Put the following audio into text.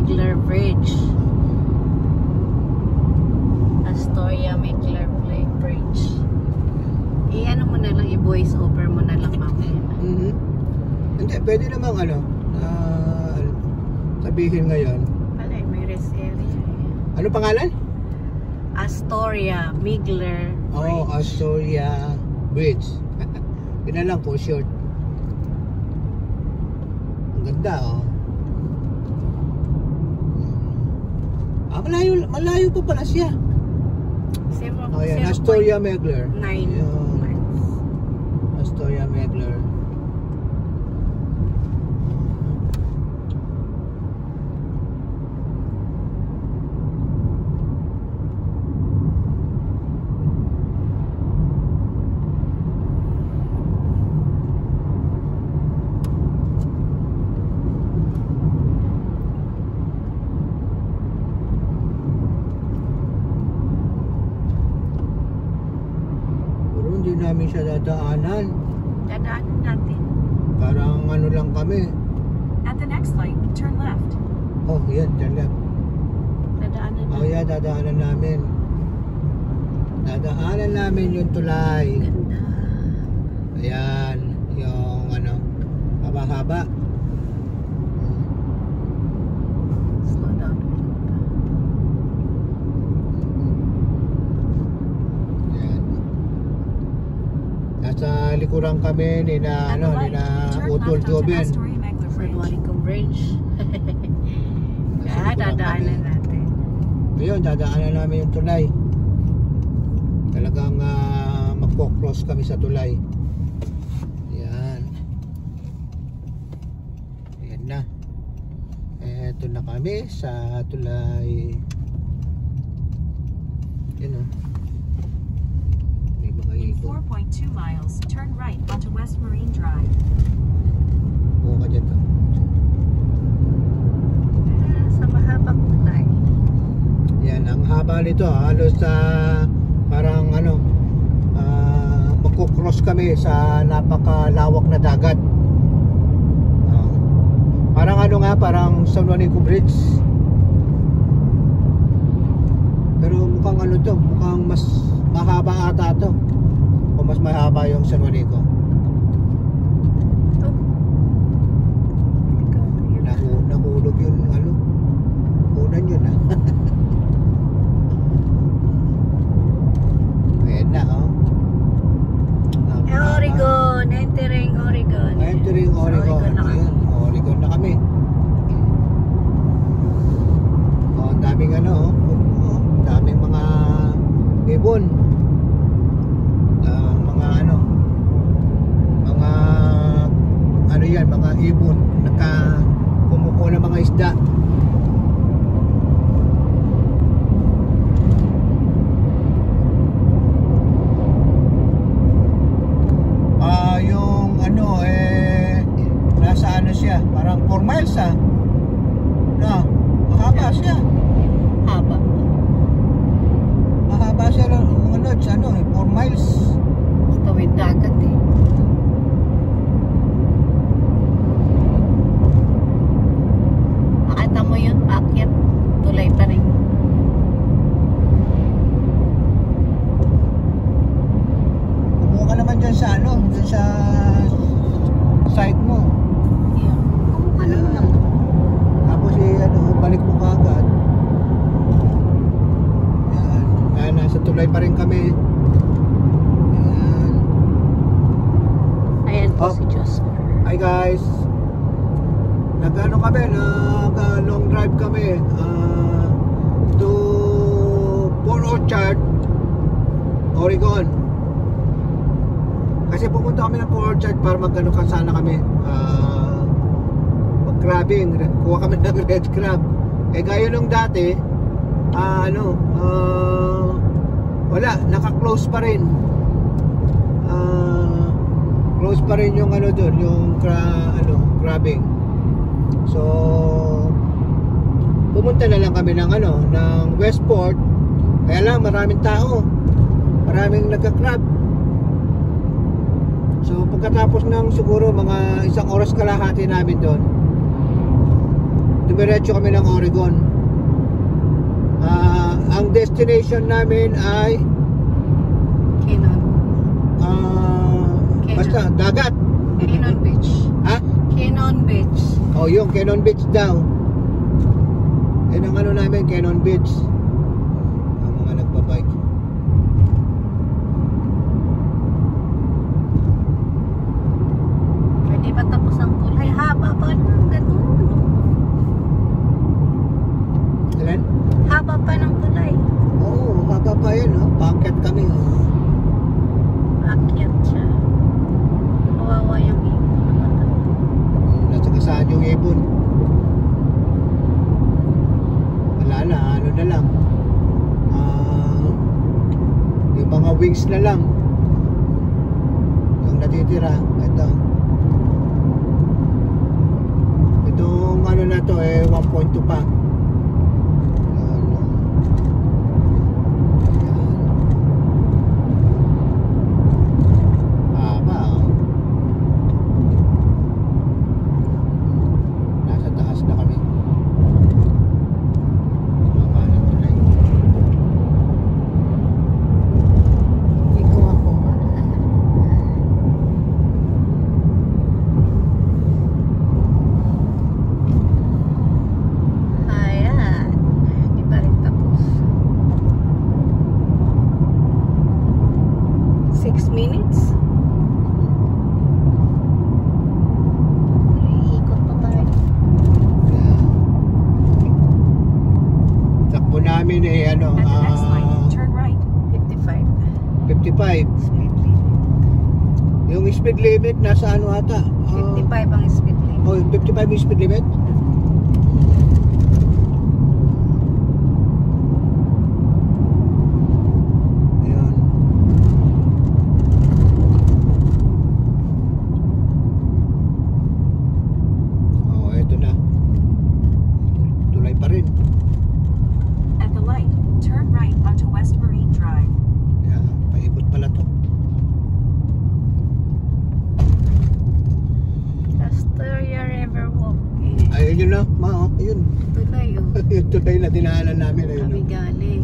Migler Bridge. Astoria Migler Bridge. I-ano mo na lang, i-voice over mo na lang mamaya. Hindi, pwede namang sabihin ngayon. Wala, may rest area. Ano pangalan? Astoria Migler Bridge. Oh, Astoria Bridge. Yun na lang po, short. Ang ganda, oh. Malayo pa pala siya. Oh, yan, Astoria Migler. 9 miles. Astoria Migler. Hindi namin siya dadaanan. Dadaanan natin. Parang ano lang kami. At the next light, turn left. Oh, yan, turn left. Dadaanan natin. Oh, yan, dadaanan namin. Dadaanan namin yung tulay. Ganda. Ayan, yung ano, haba-haba. Slow down. Nasa likuran kami ni na Utol Joben. San Juanico Bridge. Kaya dadaanan natin. Ngayon, dadaanan namin yung tulay. Talagang magpo-cross kami sa tulay. Yan. Ayan na. Eto na kami sa tulay. Yan o. In 4.2 miles, turn right onto West Marine Drive. Oo ka dyan to. Sa mahabang tulay. Yan, ang haba nito. Halos parang magkukross kami sa napakalawak na dagat. Parang parang San Juanico Bridge. Pero mukhang mukhang mas mahaba ata to. O mas mahaba yung San Juanico. Nahulog yung unan yun Ayan na Oregon, entering Oregon. Entering Oregon. Ayan, Oregon na kami. Ang daming daming mga ibon. Mga ibon kumukuha ng mga isda. Yung nasa siya, parang 4 miles mahaba siya. Mahaba siya mga lods, 4 miles. Tawid dagat Makita mo yun, paakyat, tulay pa rin. Kumuha ka naman dyan sa dyan sa site mo. Yeah. Kumuha lang. Tapos balik mo kaagad. Yan, nasa tulay pa rin kami. Ayan po si Joseph. Hi guys. Kami, long drive kami to Port Orchard, Oregon. Kasi pupunta kami ng Port Orchard para sana kami mag-crabbing. Kuha kami ng red crab. Gaya nung dati, wala, naka-close pa rin. Close pa rin yung doon, yung crabbing. So pumunta na lang kami ng Westport. Kaya lang maraming tao, maraming nagka-crab. So pagkatapos ng siguro mga 1 oras kalahati namin doon dumiretso kami ng Oregon. Ang destination namin ay Cannon. basta dagat. Cannon Beach. Ha? Cannon Beach. Oh, yung Cannon Beach daw. Yan ang ano namin, Cannon Beach. Ang mga nagbabike. Pwede ba tapos ang tulay? Haba pa ng ganun. Ilan? Haba pa ng tulay. Oo, haba pa yan. Oh. Paakyat kami. Oh. Akyat siya. Kawawa yung ibon na mata. Nasa kasaan yung ibon. Wala na, ano na lang. Yung mga wings na lang. Yung natitira. Itong ano na to 1.2 pa. Namin ano, At the next light, turn right. 55. 55. Speed limit. Yung speed limit nasa ano ata? 55 ang speed limit. Oh, 55 yung speed limit? Ayan. Oh, eto na. Tulay pa rin. At the light, turn right onto West Marine Drive. Yeah, paikot pala to. Astoria River Walk. Ayun yun na, ma, oh, ayun. Tulay oh. Yung tulay na dinaanan namin, ayun. Kami Oh. galing.